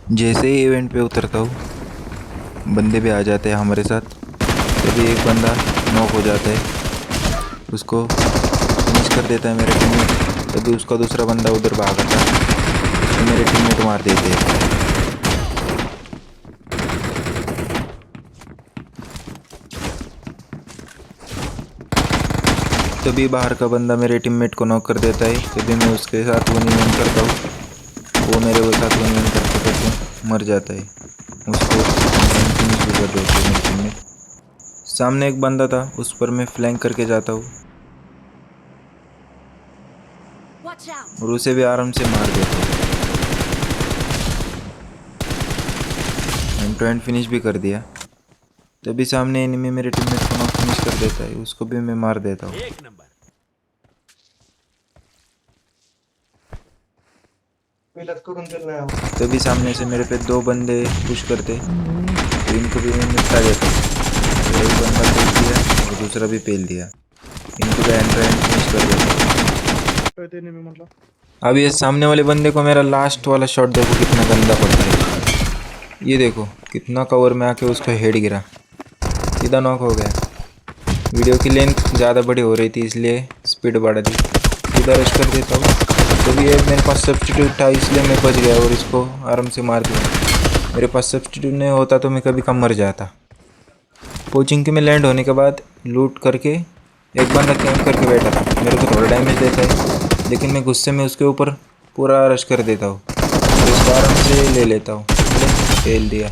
जैसे ही इवेंट पे उतरता हूँ बंदे भी आ जाते हैं हमारे साथ। तभी एक बंदा नॉक हो जाता है, उसको फिनिश कर देता है मेरा टीममेट। तभी उसका दूसरा बंदा उधर भागा था, उसको मेरे टीममेट मार देते हैं। तभी बाहर का बंदा मेरे टीममेट को नॉक कर देता है। तभी मैं उसके साथ 1v1 करता हूँ, वो मेरे वो साथ 1v1 करते करते मर जाता है। उसको फिनिश भी कर देते हैं मेरे टीममेट। सामने एक बंदा था, उस पर मैं फ्लैंक करके जाता हूँ Watch out! और उसे भी आराम से मार देता हूँ। एंड टू एंड फिनिश भी कर दिया। तभी सामने एनिमी मेरे टीममेट को नॉक फिनिश कर देता है, उसको भी मैं मार देता हूँ। एक नंबर। तभी सामने से मेरे पे दो बंदे पुश करते, तो इनको भी मैं निपटा देता हूँ। तो एक बंदा पेल दिया और दूसरा भी पेल दिया, इनको भी एंड टू एंड फिनिश कर देता हूँ। अब ये सामने वाले बंदे को मेरा लास्ट वाला शॉट देखो कितना गंदा पड़ता है। ये देखो कितना कवर में आके उसका हेड गिरा, सीधा नॉक हो गया। वीडियो की लेंथ ज़्यादा बड़ी हो रही थी इसलिए स्पीड बढ़ा दी। सीधा रश कर देता हूँ। तो भी ये मेरे पास सब्स्टिट्यूट था इसलिए मैं बच गया और इसको आराम से मार दिया। मेरे पास सब्स्टिट्यूट नहीं होता तो मैं कभी कम मर जाता। कोचिंग के में लैंड होने के बाद लूट करके एक बंदा कैंप करके बैठा था, मेरे को थोड़ा डैमेज देता है, लेकिन मैं गुस्से में उसके ऊपर पूरा रश कर देता हूँ और इसको आराम से ले लेता हूँ। फेल दिया।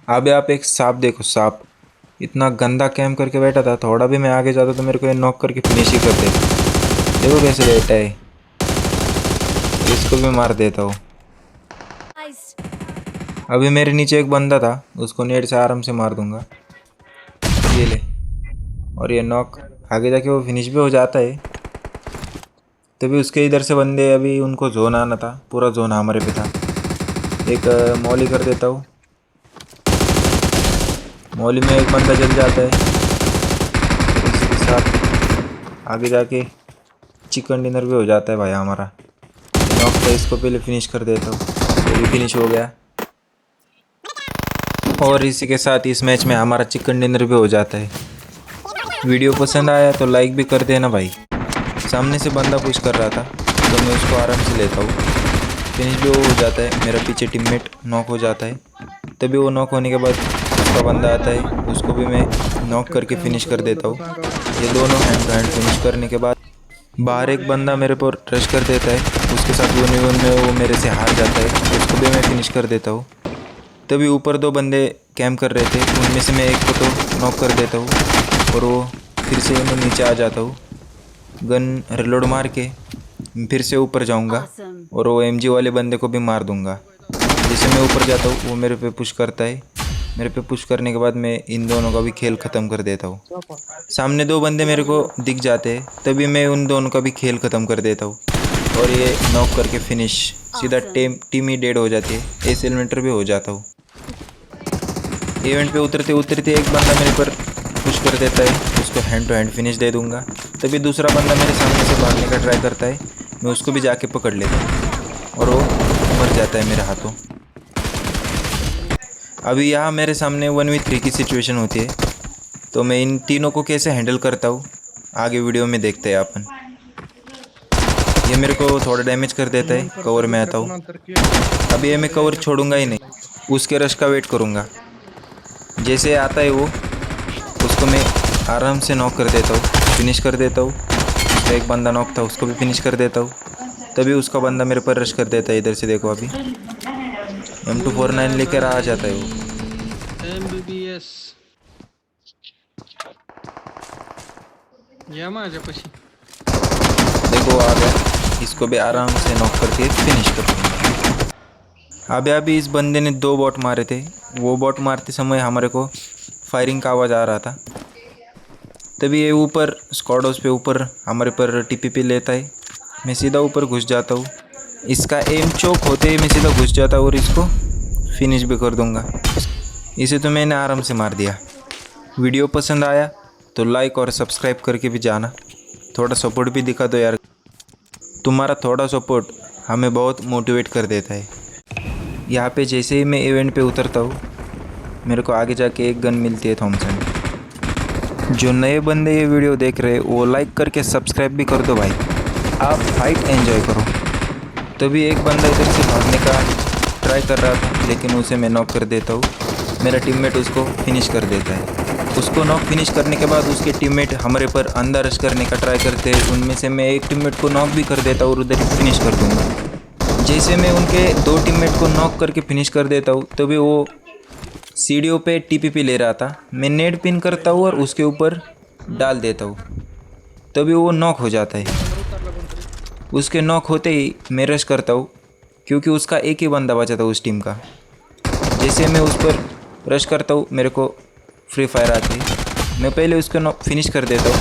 अब आप एक सांप देखो, सांप इतना गंदा कैंप करके बैठा था, थोड़ा भी मैं आगे जाता तो मेरे को ये नॉक करके फिनिश ही कर देता। देखो कैसे बैठा है, इसको भी मार देता हूँ। Guys, अभी मेरे नीचे एक बंदा था, उसको नेट से आराम से मार दूंगा। ये ले, और ये नॉक। आगे जाके वो फिनिश भी हो जाता है। तभी उसके इधर से बंदे, अभी उनको जोन आना था, पूरा जोन हमारे पे था। एक मॉली कर देता हूँ, मॉली में एक बंदा जल जाता है। फिर इसी के साथ आगे जाके चिकन डिनर भी हो जाता है भाई हमारा। नॉक था, इसको पहले फिनिश कर देता हूँ, ये भी फिनिश हो गया। और इसी के साथ इस मैच में हमारा चिकन डिनर भी हो जाता है। वीडियो पसंद आया तो लाइक भी कर देना भाई। सामने से बंदा पुश कर रहा था तो मैं उसको आराम से लेता हूँ, फिनिश भी वो हो जाता है। मेरा पीछे टीममेट नॉक हो जाता है। तभी वो नॉक होने के बाद उसका बंदा आता है, उसको भी मैं नॉक करके फिनिश कर देता हूँ। ये दोनों हैंड टू हैंड फिनिश करने के बाद बाहर एक बंदा मेरे पर रश कर देता है, उसके साथ 1v1 में वो मेरे से हार जाता है, उसको भी मैं फिनिश कर देता हूँ। तभी ऊपर दो बंदे कैंप कर रहे थे, उनमें से मैं एक को तो नॉक कर देता हूँ और वो फिर से मैं नीचे आ जाता हूँ। गन रिलोड मार के फिर से ऊपर जाऊँगा awesome. और वो एमजी वाले बंदे को भी मार दूँगा। जैसे मैं ऊपर जाता हूँ वो मेरे पे पुश करता है, मेरे पे पुश करने के बाद मैं इन दोनों का भी खेल ख़त्म कर देता हूँ। सामने दो बंदे मेरे को दिख जाते हैं, तभी मैं उन दोनों का भी खेल ख़त्म कर देता हूँ और ये नॉक करके फिनिश। सीधा टीम ही डेड हो जाती है, एस एलिमिनेटर भी हो जाता हूँ। इवेंट पे उतरते उतरते एक बंदा मेरे पर पुश कर देता है, उसको हैंड टू हैंड फिनिश दे दूंगा। तभी दूसरा बंदा मेरे सामने से भागने का ट्राई करता है, मैं उसको भी जाके पकड़ लेता हूँ और वो मर जाता है मेरे हाथों। अभी यहाँ मेरे सामने 1v3 की सिचुएशन होती है, तो मैं इन तीनों को कैसे हैंडल करता हूँ आगे वीडियो में देखते हैं अपन। ये मेरे को थोड़ा डैमेज कर देता है, कवर में आता हूँ। अभी ये मैं कवर छोड़ूंगा ही नहीं, उसके रश का वेट करूँगा। जैसे आता है वो, उसको मैं आराम से नॉक कर देता हूँ, फिनिश कर देता हूँ। उसका एक बंदा नॉक था, उसको भी फिनिश कर देता हूँ। तभी उसका बंदा मेरे पर रश कर देता है, इधर से देखो अभी M249 लेकर आ जाता है वो। MBBS या माझ्या पशी देखो आ गया, इसको भी आराम से नॉक करके फिनिश कर दूँगा। अभी इस बंदे ने 2 बॉट मारे थे, वो बॉट मारते समय हमारे को फायरिंग का आवाज़ आ रहा था। तभी ये ऊपर स्क्वाडोस पे ऊपर हमारे पर टीपीपी लेता है, मैं सीधा ऊपर घुस जाता हूँ। इसका एम चोक होते ही मैं सीधा घुस जाता हूँ और इसको फिनिश भी कर दूँगा। इसे तो मैंने आराम से मार दिया। वीडियो पसंद आया तो लाइक और सब्सक्राइब करके भी जाना, थोड़ा सपोर्ट भी दिखा दो यार। तुम्हारा थोड़ा सपोर्ट हमें बहुत मोटिवेट कर देता है। यहाँ पे जैसे ही मैं इवेंट पे उतरता हूँ मेरे को आगे जाके एक गन मिलती है थॉमसन। जो नए बंदे ये वीडियो देख रहे हैं वो लाइक करके सब्सक्राइब भी कर दो भाई। आप फाइट एंजॉय करो। तभी एक बंदा इधर से भागने का ट्राई कर रहा था लेकिन उसे मैं नॉक कर देता हूँ। मेरा टीममेट उसको फिनिश कर देता है। उसको नॉक फिनिश करने के बाद उसके टीममेट हमारे पर अंदर रश करने का ट्राई करते हैं। उनमें से मैं एक टीममेट को नॉक भी कर देता हूँ और उधर ही फिनिश कर दूँगा। जैसे मैं उनके 2 टीममेट को नॉक करके फिनिश कर देता हूँ तभी वो सीढ़ियों पे टीपीपी ले रहा था। मैं नेट पिन करता हूँ और उसके ऊपर डाल देता हूँ तभी वो नॉक हो जाता है। उसके नॉक होते ही मैं रश करता हूँ क्योंकि उसका एक ही बंदा बचा था उस टीम का। जैसे मैं उस पर रश करता हूँ मेरे को फ्री फायर आती है। मैं पहले उसको नॉक फिनिश कर देता हूँ।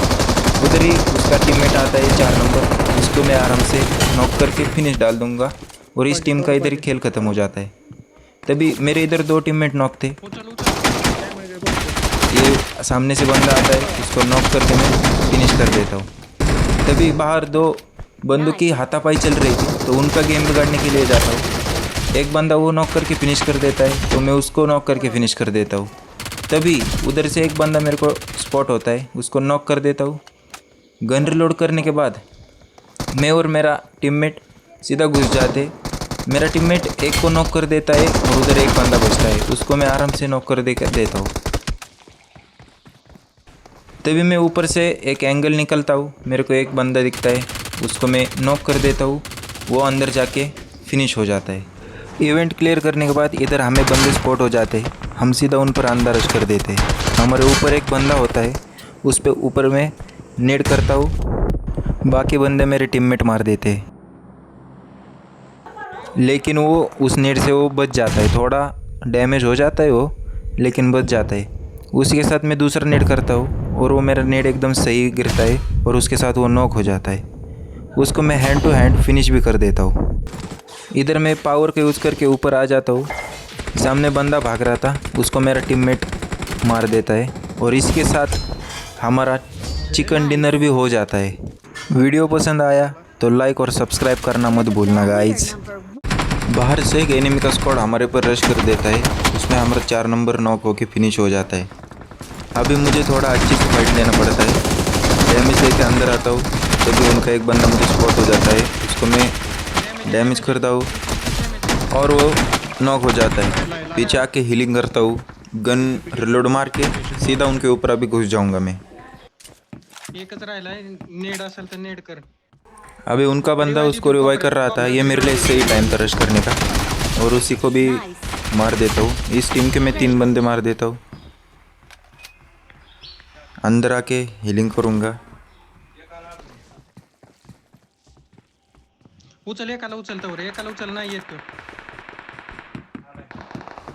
उधर ही उसका टीममेट आता है 4 नंबर, उसको मैं आराम से नॉक करके फिनिश डाल दूँगा और इस टीम का इधर ही खेल ख़त्म हो जाता है। तभी मेरे इधर 2 टीममेट नॉक थे। ये सामने से बंदा आता है उसको नॉक करके मैं फिनिश कर देता हूँ। तभी बाहर 2 बंदों की हाथापाई चल रही थी तो उनका गेम बिगाड़ने के लिए जाता हूँ। एक बंदा वो नॉक करके फिनिश कर देता है तो मैं उसको नॉक करके फिनिश कर देता हूँ। तभी उधर से एक बंदा मेरे को स्पॉट होता है, उसको नॉक कर देता हूँ। गन रिलोड करने के बाद मैं और मेरा टीममेट सीधा घुस जाते। मेरा टीममेट एक को नॉक कर देता है और उधर एक बंदा बचता है, उसको मैं आराम से नॉक कर देता हूँ। तभी मैं ऊपर से एक एंगल निकलता हूँ, मेरे को एक बंदा दिखता है, उसको मैं नॉक कर देता हूँ। वो अंदर जाके फिनिश हो जाता है। इवेंट क्लियर करने के बाद इधर हमें बंदे स्पॉट हो जाते हैं। हम सीधा उन पर अंदर रश कर देते हैं। हमारे ऊपर एक बंदा होता है, उस पे ऊपर मैं नेड करता हूँ, बाकी बंदे मेरे टीममेट मार देते हैं। लेकिन वो उस नेड से वो बच जाता है, थोड़ा डैमेज हो जाता है वो लेकिन बच जाता है। उसी के साथ मैं दूसरा नेड करता हूँ और वो मेरा नेड एकदम सही गिरता है और उसके साथ वो नॉक हो जाता है। उसको मैं हैंड टू हैंड फिनिश भी कर देता हूँ। इधर मैं पावर का यूज़ करके ऊपर आ जाता हूँ। सामने बंदा भाग रहा था, उसको मेरा टीममेट मार देता है और इसके साथ हमारा चिकन डिनर भी हो जाता है। वीडियो पसंद आया तो लाइक और सब्सक्राइब करना मत भूलना गाइज। बाहर से एक एनिमी का स्क्वाड हमारे पर रश कर देता है, उसमें हमारा 4 नंबर नॉक होके फिनिश हो जाता है। अभी मुझे थोड़ा अच्छी से फाइट लेना पड़ता है। डैमेज लेके अंदर आता हूँ तभी उनका एक बंदा मुझे स्पॉट हो जाता है, उसको मैं डैमेज करता हूँ और वो नॉक हो जाता है। पीछे आके हीलिंग करता हूँ, गन रिलोड मार के सीधा उनके ऊपर अभी घुस जाऊंगा मैं। एकच राहिलाय, नेड असेल तर नेड कर। अभी उनका बंदा उसको रिवाइव कर रहा था, ये मेरे लिए सही टाइम था रश करने का और उसी को भी मार देता हूँ। इस टीम के मैं 3 बंदे मार देता हूँ। अंदर आके हीलिंग करूँगा। उचल, एकाला उचलतो रे, एकाला उचल नाही येत तो।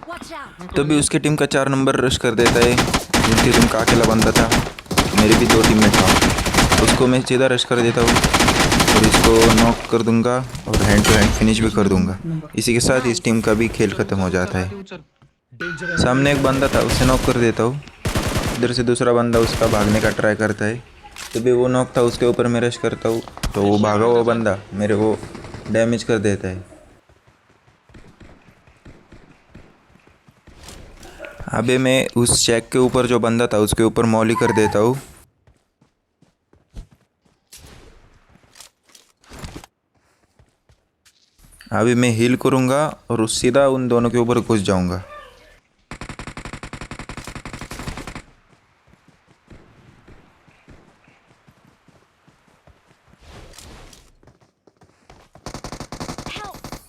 Watch out! तभी उसके टीम का 4 नंबर रश कर देता है। उनकी टीम का अकेला बंदा था, मेरे भी 2 टीममेट था, उसको मैं सीधा रश कर देता हूँ और इसको नॉक कर दूंगा और हैंड टू हैंड फिनिश भी कर दूंगा। इसी के साथ इस टीम का भी खेल ख़त्म हो जाता है। उचल। सामने एक बंदा था, उसे नॉक कर देता हूँ। इधर से दूसरा बंदा उसका भागने का ट्राई करता है, तभी वो नॉक था, उसके ऊपर मैं रश करता हूँ तो वो भागा हुआ बंदा मेरे को डैमेज कर देता है। अबे मैं उस चेक के ऊपर जो बंदा था उसके ऊपर मौली कर देता हूँ। अभी मैं हील करूँगा और सीधा उन दोनों के ऊपर घुस जाऊँगा।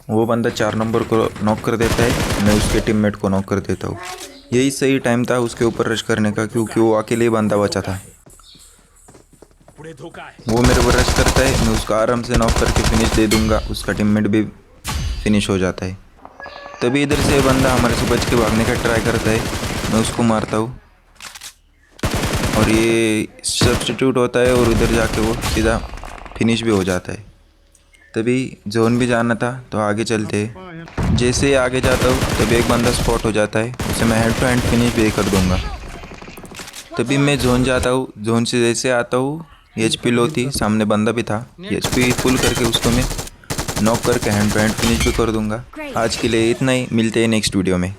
वो बंदा 4 नंबर को नॉक कर देता है, मैं उसके टीममेट को नॉक कर देता हूँ। यही सही टाइम था उसके ऊपर रश करने का क्योंकि वो अकेले ही बंदा बचा था। वो मेरे पर रश करता है, मैं उसका आराम से नॉक करके फिनिश दे दूंगा, उसका टीममेट भी फिनिश हो जाता है। तभी इधर से बंदा हमारे से बच के भागने का ट्राई करता है, मैं उसको मारता हूँ और ये सब्स्टिट्यूट होता है और उधर जाके वो सीधा फिनिश भी हो जाता है। तभी जोन भी जाना था तो आगे चलते। जैसे ही आगे जाता हूँ तभी एक बंदा स्पॉट हो जाता है, उसे मैं हैंड टू हैंड फिनिश भी कर दूंगा। तभी मैं जोन जाता हूँ, जोन से जैसे आता हूँ HP लो थी, सामने बंदा भी था, HP फुल करके उसको मैं नॉक करके हैंड टू हैंड फिनिश भी कर दूंगा। आज के लिए इतना ही, मिलते हैं नेक्स्ट वीडियो में।